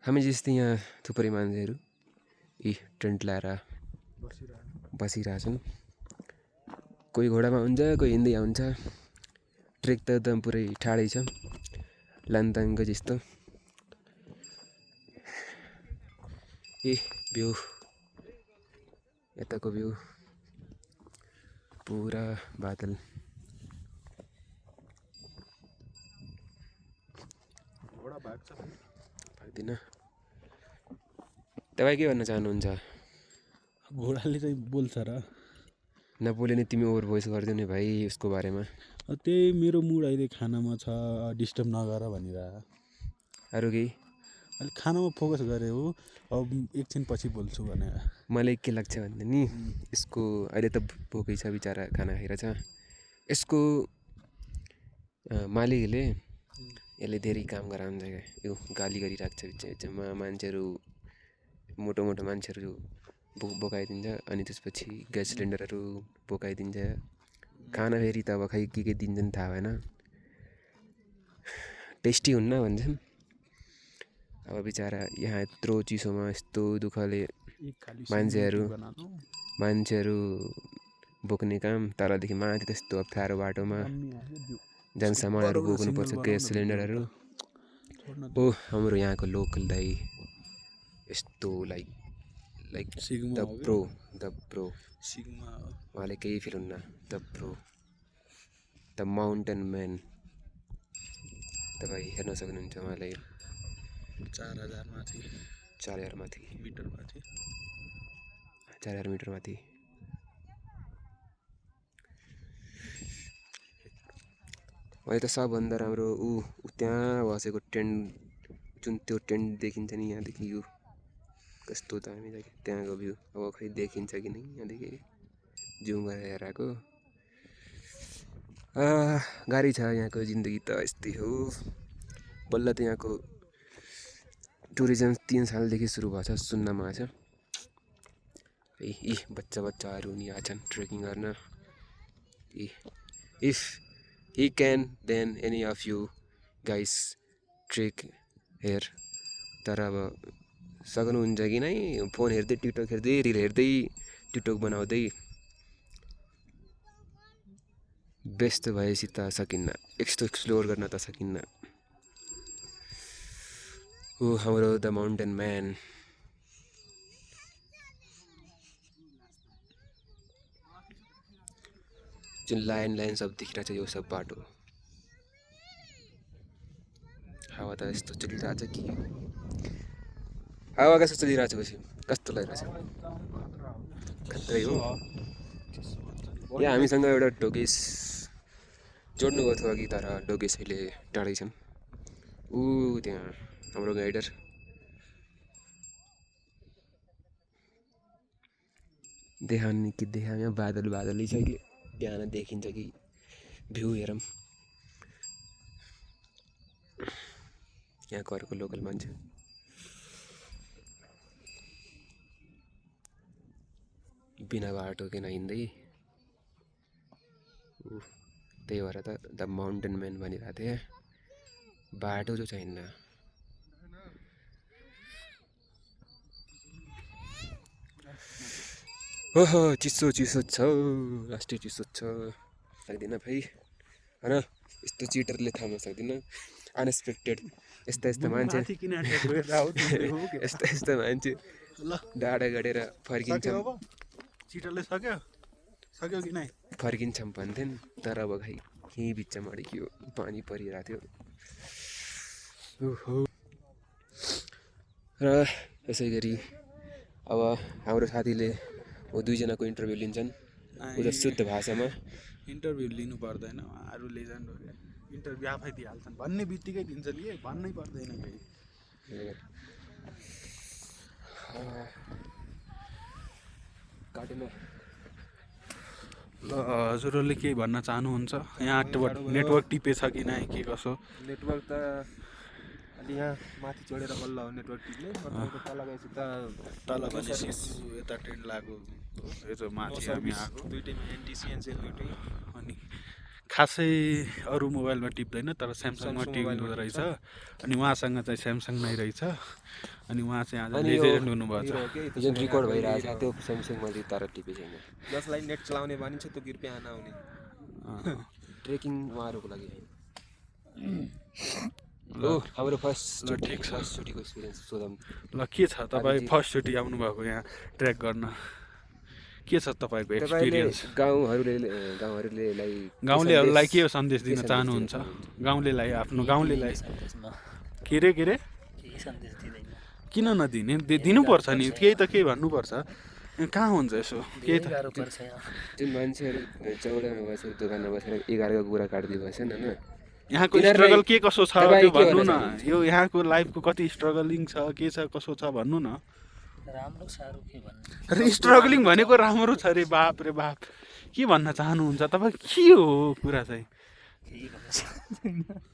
हामी जस्तै यहाँ थुप्रै मान्छेहरू यी टेन्ट लाएर बसिरहेछन्। कोही घोडामा हुन्छ, कोही हिँड्दै आउँछ। ट्रेक त एकदम पुरै ठाडै छ, लान्ताङको जस्तो। भ्यू, यताको भ्यू पुरा बादल। भाग्दिन। तपाईँ के भन्न चाहनुहुन्छ? घोडाले चाहिँ बोल्छ र नबोले नि तिमी ओभर भोइस गरिदियो नि भाइ उसको बारेमा। त्यही मेरो मुड अहिले खानामा छ, डिस्टर्ब नगर भनेर। अरू केही? अहिले खानामा फोकस गरे हो, अब एकछिन पछि बोल्छु भनेर। मलाई के लाग्छ भन्दा नि यसको अहिले त भोकै छ बिचरा, खाना खाइरहेछ। यसको मालिकले यसले धेरै काम गराउँछ क्या, यो गाली गरिरहेको छ बिच बिचमा। मान्छेहरू मोटो मोटो मान्छेहरू बोकाइदिन्छ, अनि त्यसपछि ग्यास सिलिन्डरहरू बोकाइदिन्छ। खाना फेरि त अब खै के दिन्छन् थाहा भएन, टेस्टी हुन्न भन्छन्। अब बिचरा यहाँ यत्रो चिसोमा यस्तो दुःखले मान्छेहरू बोक्ने काम, तलदेखि माथि त्यस्तो अप्ठ्यारो बाटोमा जहाँ सामानहरू बोक्नुपर्छ, ग्यास सिलिन्डरहरू। ओ हाम्रो यहाँको लोकल दाइ यस्तो लाइक द प्रो उहाँले केही फिल हुन्न। The pro, the mountain man. तपाईँ हेर्न सक्नुहुन्छ उहाँलाई 4,000 माथि 4,000 मिटर माथि। अहिले त सबभन्दा राम्रो त्यहाँ बसेको टेन्ट, जुन त्यो टेन्ट देखिन्छ नि यहाँदेखि, यो कस्तो दामी लाग्यो त्यहाँको भ्यू। अब खै देखिन्छ कि नै यहाँदेखि, जुम गरेर हेरेको। गाह्रै छ यहाँको जिन्दगी त यस्तै हो। बल्ल त यहाँको टुरिज्म 3 सालदेखि सुरु भएको छ सुन्नमा आएको छ। यी बच्चाहरू नि आछन् ट्रेकिङ गर्न। If he can, then any of you guys trek here. तर अब सक्नुहुन्छ कि नै फोन हेर्दै, टिकटक हेर्दै, रिल हेर्दै, टिकटक बनाउँदै व्यस्त भएपछि त सकिन्न, एक्सप्लोर गर्न त सकिन्न। हाम्रो द माउन्टेन म्यान। जुन लाइन सब देखिरहेछ यो सब बाटो। हावा त यस्तो चलिरहेछ कि, हावा कस्तो चलिरहेछ पछि कस्तो लागिरहेछ, खत्रै हो। यहाँ हामीसँग एउटा डोगेस जोड्नु गएको थियो अघि, तर डोगेस अहिले टाढै छन्। त्यहाँ हाम्रो गाइडर। देखाउनु कि देखाउँ, यहाँ बादलै छ कि बिहान देखिन्छ कि भ्यू हेरौँ। यहाँको अर्को लोकल मान्छे बिना बाटो किन हिँड्दै, त्यही भएर त द माउन्टेन म्यान भनिरहेको थिएँ। बाटो जो छैन। ओहो चिसो छ, लास्टै चिसो छ। सक्दिनँ भाइ होइन, यस्तो चिटरले थाम्न सक्दिनँ। अनएक्सपेक्टेड यस्ता मान्छे यस्ता मान्छे डाँडा गढेर फर्किन्छन् भन्थेन्, तर अब खै यहीँ बिचमा अड्कियो, पानी परिरहेको थियो। र यसै गरी अब हाम्रो साथीले 2जनाको इन्टरभ्यू लिन्छन् उता शुद्ध भाषामा। इन्टरभ्यू लिनु पर्दैन, अरू लेजेन्ड हो क्या, इन्टरभ्यू आफै दिइहाल्छन्, भन्ने बित्तिकै दिन्छन् कि भन्नै पर्दैन केही। ल हजुरहरूले केही भन्न चाहनुहुन्छ? यहाँ नेटवर्क टिपेछ कि नै, के कसो? नेटवर्क त अलि यहाँ माथि चढेर बल्ल नेटवर्क टिप्ने, तल गएपछि त तल भनेपछि यता टेन्ट लाग्यो, यो माथि हामी आएको दुइटैमा एनटिसी एनसेल दुइटै। अनि खासै अरू मोबाइलमा टिप्दैन तर स्यामसङमा टिप्नु रहेछ अनि उहाँसँग चाहिँ स्यामसङ नै रहेछ अनि उहाँ चाहिँ आज अनि यो लेजेन्ड हुनुभएको छ जुन रेकर्ड भइरहेछ त्यो स्यामसङमा चाहिँ तर टिपे छैन जसलाई नेट चलाउने बानी छ त्यो कृपया नआउने ट्रेकिङ उहाँहरूको लागि हो हाम्रो फर्स्ट ठिक छ। चोटिको एक्सपिरियन्स सोधौँ ल के छ तपाईँ फर्स्टचोटि आउनुभएको यहाँ ट्र्याक गर्न के छ तपाईँको एक्सपिरियन्स गाउँलेहरूलाई के सन्देश दिन चाहनुहुन्छ गाउँलेलाई आफ्नो गाउँलेलाई के रे किन नदिने दिनुपर्छ नि केही त केही भन्नुपर्छ कहाँ हुन्छ यसो केही त जुन मान्छेहरू चौडामा बसेर दोकानमा बसेर 11 कुरा काट्दै बस्छन् होइन यहाँको स्ट्रगल के कसो छ त्यो भन्नु न यो यहाँको लाइफको कति स्ट्रगलिङ छ के छ कसो छ भन्नु न राम्रो साह्रो के भन्नु अरे स्ट्रगलिङ भनेको राम्रो छ रे बाप के भन्न चाहनुहुन्छ तपाईँ के हो कुरा चाहिँ केही भन्न